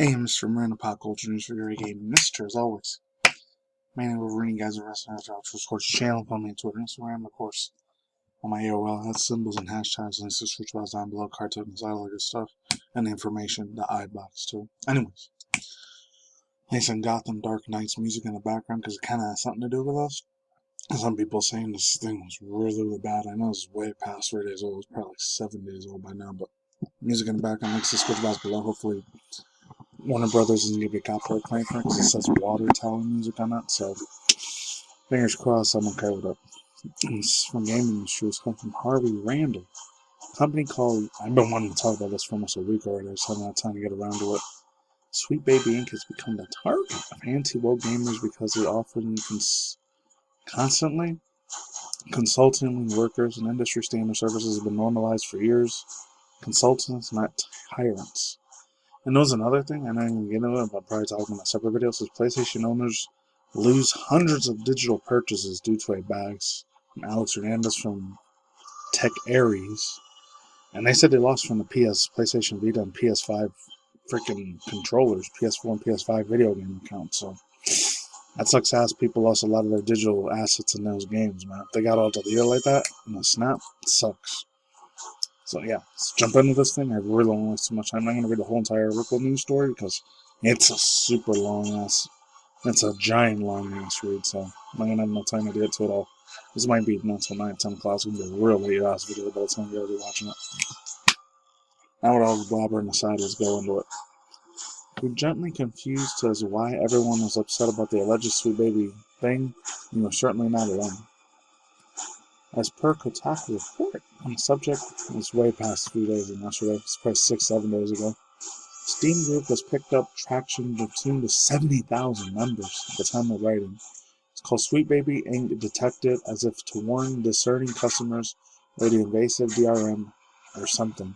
Aims from random pop culture news for your game. Mr. as always. My name is Wolverine, guys are wrestling after Sports channel. Follow me on Twitter and Instagram, of course. On my AOL, that's symbols and hashtags, links to search bars down below, cartoons, all that good stuff, and the information, the iBox too. Anyways, some Gotham Dark Knight's music in the background because it kind of has something to do with us. Some people saying this thing was really bad. I know it's way past 3 days old. It's probably like 7 days old by now, but music in the background, links to switch bars below. Hopefully Warner Brothers isn't going to get copyright claim for it because it says water tower music on it, so fingers crossed I'm okay with it. It's from gaming issues come from Harvey Randall. A company called, I've been wanting to talk about this for almost a week already, I just haven't had time to get around to it. Sweet Baby Inc. has become the target of anti-woke gamers because it offers constantly consulting workers and industry standard services have been normalized for years. Consultants, not tyrants. And there's another thing, I know I'm going to get into it, but I'll probably talk in a separate video. Says PlayStation owners lose hundreds of digital purchases due to a bags from Alex Hernandez from Tech Aries. And they said they lost from the PlayStation Vita and PS5 freaking controllers, PS4 and PS5 video game accounts. So that sucks ass. People lost a lot of their digital assets in those games, man. If they got all deleted like that in a snap, it sucks. So yeah, let's jump into this thing. I really don't waste too much time. I'm not going to read the whole entire Ripple news story because it's a super long ass, it's a giant long ass read, so I'm not going to have enough time to get to it all. This might be not until 9, 10 o'clock. It's going to be a real late ass video by the time you're already watching it. Now with all the blabbering aside, let's go into it. We're gently confused as to why everyone was upset about the alleged Sweet Baby thing, and you're certainly not alone. As per Kotaku report on the subject, it's way past 3 days and yesterday, it's probably 6-7 days ago. Steam Group has picked up traction of to 70,000 members at the time of writing. It's called Sweet Baby Inc.Detected, as if to warn discerning customers of the invasive DRM or something.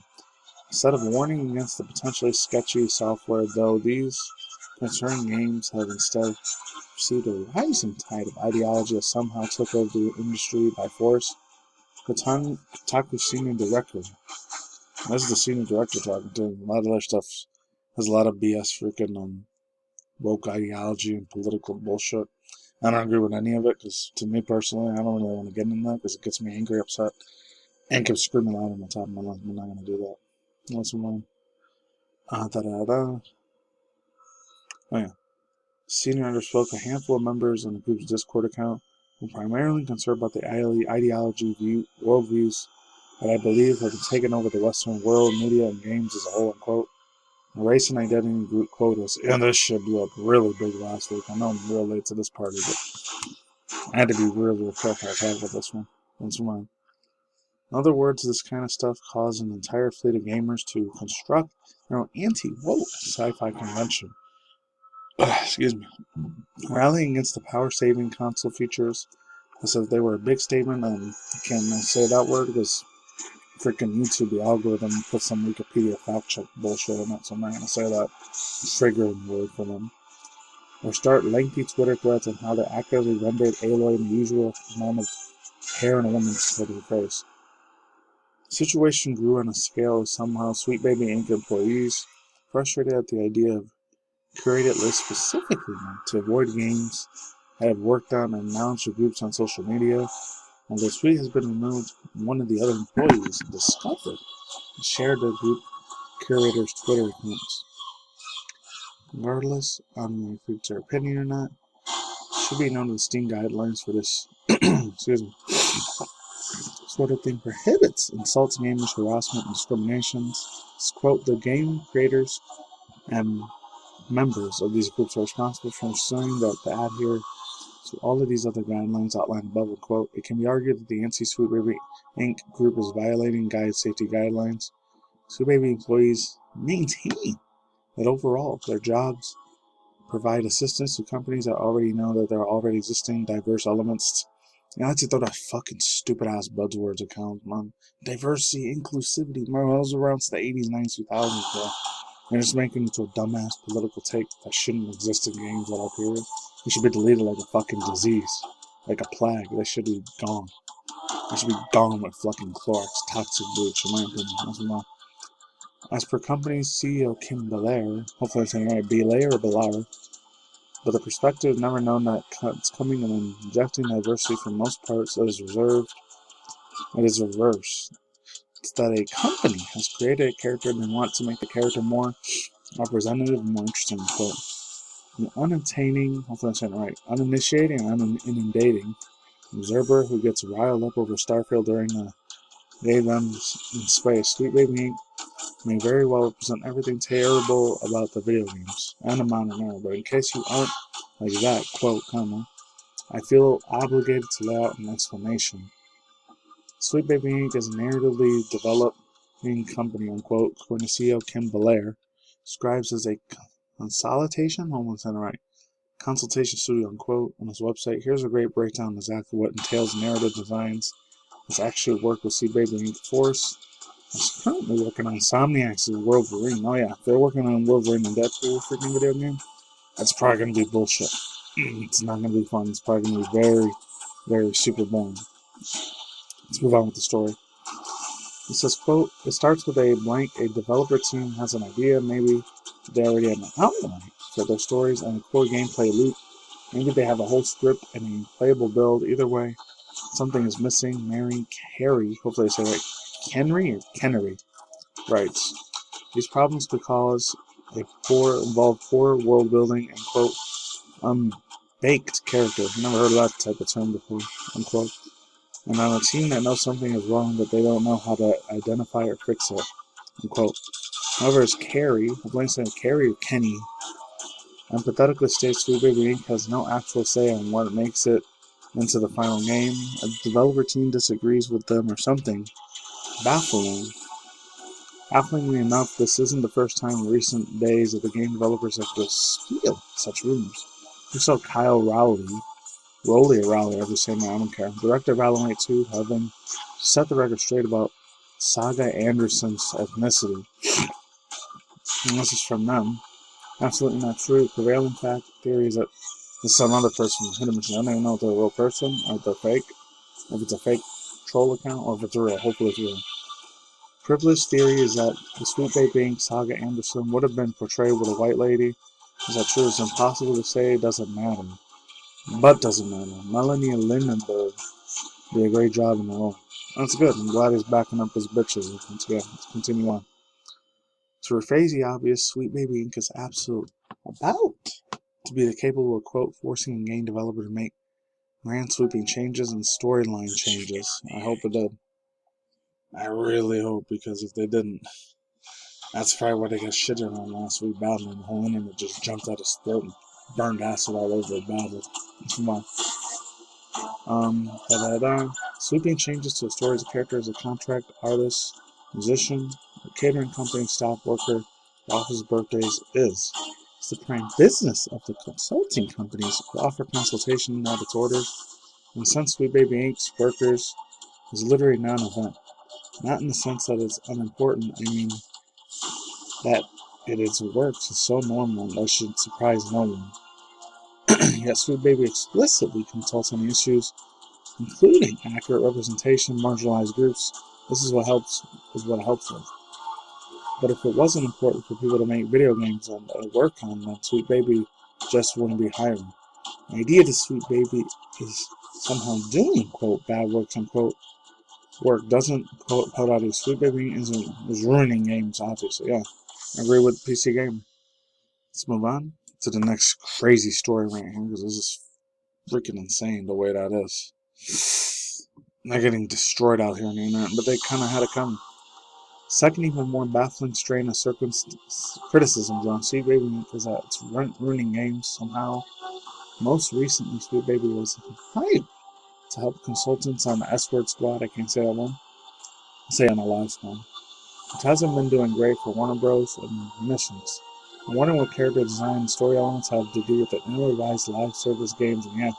Instead of warning against the potentially sketchy software, though, these concerned games have instead received a rising tide of ideology that somehow took over the industry by force. Kotaku senior director, this is the senior director talking to him. A lot of their stuff has a lot of BS freaking woke ideology and political bullshit. I don't agree with any of it because, to me personally, I don't really want to get into that because it gets me angry, upset, and keeps screaming loud on the top of my lungs. I'm not going to do that. Let's move on. Oh yeah. Senior underspoke a handful of members in the group's Discord account who primarily concerned about the ideology worldviews that I believe have taken over the Western world, media, and games as a whole, unquote. The race and identity group quotas. And this shit blew up really big last week. I know I'm real late to this party, but I had to be really careful to talk about this one. Once more. In other words, this kind of stuff caused an entire fleet of gamers to construct their own anti-woke sci-fi convention. Excuse me. Rallying against the power-saving console features as if they were a big statement, and I can't say that word because freaking YouTube, the algorithm, put some Wikipedia fact check bullshit in it, so I'm not going to say that triggering word for them. Or start lengthy Twitter threads on how they accurately rendered Aloy in the usual amount of hair in a woman's face. The situation grew on a scale of somehow Sweet Baby Inc. employees, frustrated at the idea of curated lists specifically meant to avoid games that have worked on and announced your groups on social media. Although Sweet has been removed, one of the other employees discovered and shared their group curators' Twitter accounts. Regardless on if it's their opinion or not, it should be known the Steam guidelines for this excuse me, sort of thing prohibits insults, gamers, harassment, and discriminations. It's, quote, the game creators and members of these groups are responsible for ensuring that they adhere to all of these other guidelines outlined above, quote. It can be argued that the Sweet Baby Inc. group is violating safety guidelines. Sweet Baby employees maintain that overall their jobs provide assistance to companies that already know that there are already existing diverse elements. You know, I have to throw that fucking stupid ass buzzwords account, man. Diversity, inclusivity, man. Those were around the 80s, 90s, 2000s, bro. They're just making it into a dumbass political take that shouldn't exist in games at all, period. They should be deleted like a fucking disease. Like a plague. They should be gone. They should be gone with fucking Clorox, toxic bleach, in my opinion. That's As per company's CEO Kim Belair, hopefully I'm saying it right, Belair or Belair, but the perspective never known that it's coming and injecting diversity from most parts that is reserved. It is reverse. It's that a company has created a character and they want to make the character more representative and more interesting. Quote. An hopefully I'm saying it right, uninitiating and inundating observer who gets riled up over Starfield during a day them in space. Sweet Baby Inc. may very well represent everything terrible about the video games and the modern era, but in case you aren't like that, quote, comma, I feel obligated to lay out an explanation. Sweet Baby Inc. is a narratively developing company, unquote, according to CEO Kim Belair, describes as a consultation, almost said it right, consultation studio, unquote, on his website. Here's a great breakdown of exactly what entails narrative designs. It's actually work with Sweet Baby Inc. Force. It's currently working on Insomniac's Wolverine. Oh yeah, if they're working on Wolverine and Deadpool freaking video game, that's probably going to be bullshit. It's not going to be fun. It's probably going to be very, very super boring. Let's move on with the story. It says, quote, it starts with a blank. A developer team has an idea. Maybe they already have an outline for their stories and a core gameplay loop. Maybe they have a whole script and a playable build. Either way, something is missing. Mary Carey, hopefully I say right, Kennery writes, these problems could involve poor world building and, quote, baked character. Never heard of that type of term before, unquote. And on a team that knows something is wrong, but they don't know how to identify or fix it, unquote. However, as Carrie, Carrie or Kenny, empathetically states Sweet Baby Inc. has no actual say on what makes it into the final game. A developer team disagrees with them or something. Bafflingly enough, this isn't the first time in recent days that the game developers have dispelled such rumors. We saw Kyle Rowley, however you say my I don't care, director of Valorant 2, having set the record straight about Saga Anderson's ethnicity. And this is from them. Absolutely not true. Prevailing fact theory is that this is another person hidden machine. I don't even know if they're a real person or if they're fake. If it's a fake troll account or if it's real. Hopefully it's real. Privileged theory is that the Sweet Baby Inc. Saga Anderson would have been portrayed with a white lady. Is that true? It's impossible to say. It doesn't matter. But doesn't matter. Melanie Lindenberg did a great job in the role. That's good. I'm glad he's backing up his bitches. Let's continue on. To rephrase the obvious, Sweet Baby Inc. is absolute about to be the capable of, quote, forcing a game developer to make grand sweeping changes and storyline changes. I hope it did. I really hope, because if they didn't, that's probably why they got shitted on last week badly, and the whole internet just jumped out his throat and burned acid all over it badly. Come on. Sweeping changes to a story's character as a contract, artist, musician, a catering company, staff worker, office birthdays is. It's the prime business of the consulting companies to offer consultation at its orders. And since Sweet Baby Inc.'s workers is literally non-event. Not in the sense that it's unimportant, I mean that its works is so normal that should surprise no one. Yet Sweet Baby explicitly consults on the issues, including accurate representation, marginalized groups. This is what it helps with. But if it wasn't important for people to make video games and work on them, Sweet Baby just wouldn't be hiring. The idea that Sweet Baby is somehow doing, quote, bad works, unquote, work doesn't put out a Sweet Baby is ruining games, obviously, yeah. I agree with PC Gamer. Let's move on to the next crazy story right here, because this is freaking insane the way that is. They're getting destroyed out here on the internet, but they kind of had it coming. Second, even more baffling strain of criticisms on Sweet Baby is that it's ruining games somehow. Most recently, Sweet Baby was hired to help consultants on the S-Word Squad. I can't say that one. I'll say on a live spawn. It hasn't been doing great for Warner Bros. And missions. I'm wondering what character design and story elements have to do with the ill-advised live service games and yeah.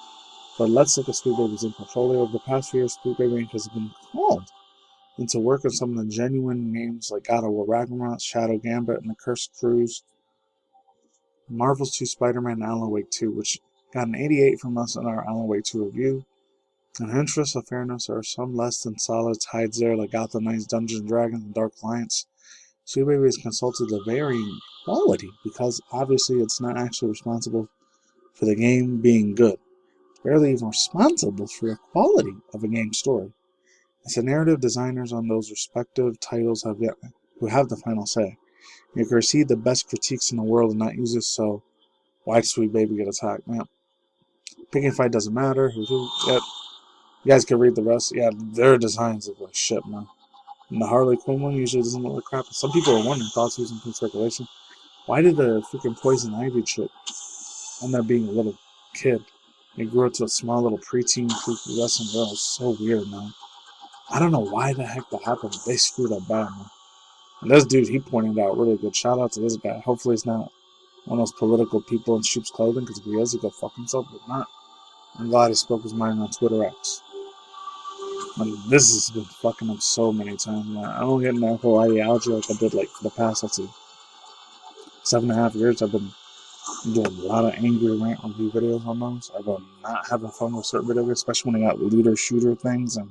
But let's look at Sweet Baby's in portfolio. Over the past few years, Sweet Baby has been called into work on some of the genuine games like God of War Ragnarok, Shadow Gambit, and The Cursed Cruise, Marvel's 2 Spider-Man, and Alan Wake 2, which got an 88 from us in our Alan Wake 2 review. In the interest of fairness, there are some less than solid hides there like Gotham Knights, Dungeons & Dragons, and Dark Alliance. Sweet Baby is consulted to varying quality because obviously it's not actually responsible for the game being good, barely even responsible for the quality of a game story. It's the narrative designers on those respective titles who have the final say. You can receive the best critiques in the world and not use it, so why'd Sweet Baby get attacked? Man, picking a fight doesn't matter. Yeah, you guys can read the rest. Yeah, their designs look like shit, man. And the Harley Quinn one usually doesn't look like crap. Some people are wondering, thoughts using speculation. Why did the freaking Poison Ivy chick end up being a little kid? He grew up to a small little preteen freaky wrestling girl. It's so weird, man. I don't know why the heck that happened. They screwed up bad, man. And this dude, he pointed out really good. Shout out to this guy. Hopefully he's not one of those political people in sheep's clothing, because if he is, he go fuck himself. But not. I'm glad he spoke his mind on Twitter X. This has been fucking up so many times, man. I don't get in that whole ideology like I did like for the past, let's see, 7.5 years. I've been doing a lot of angry rant review videos on those. I've been not having fun with certain video games, especially when I got looter shooter things and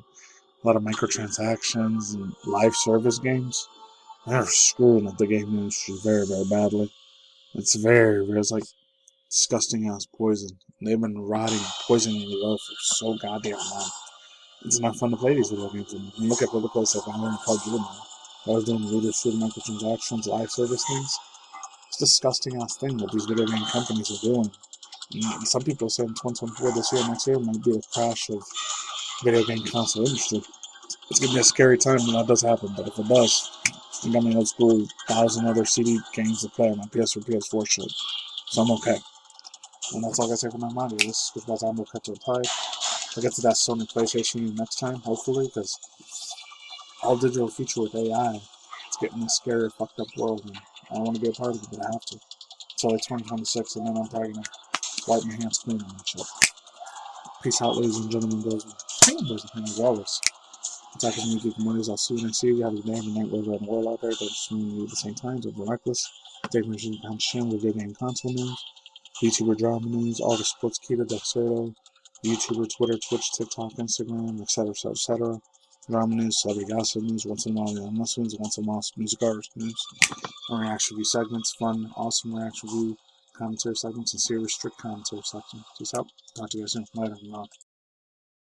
a lot of microtransactions and live service games. They're screwing up the game industry very, very badly. It's it's like disgusting ass poison. They've been rotting, poisoning the world for so goddamn long. It's not fun to play these video games. And look at other places like Valorant and Call of Duty. I was doing looter shooter microtransactions, live service things. It's a disgusting ass thing that these video game companies are doing. And some people say in 2024, this year, next year, might be the crash of video game console industry. It's gonna be a scary time when that does happen, but if it does, I got my old school 1,000 other CD games to play on my PS or PS4 shit. So I'm okay. And that's all I say for my mind. This is because I'm gonna cut to reply. I'll get to that Sony PlayStation next time, hopefully, because all digital future with AI, it's getting a scary, fucked up world, and I don't want to be a part of it, but I have to. Until like 2026, and then I'm probably gonna wipe my hands clean on that shit. Peace out, ladies and gentlemen, girls and boys and things as always. Attackers and Geek Mondays, I'll see you next year. You have a day and night wherever in the world out there. Don't swing you at the same times of reckless. Take me to the channel with video game console news, YouTuber drama news, all the sports key to Dexerto, YouTuber, Twitter, Twitch, TikTok, Instagram, etc., etc. Drama news, celebrity gossip news, once in a while young Muslims, once in a while music artist news, reaction review segments, fun, awesome reaction review commentary segments, and serious strict commentary section. Peace out. Talk to you guys soon. Later.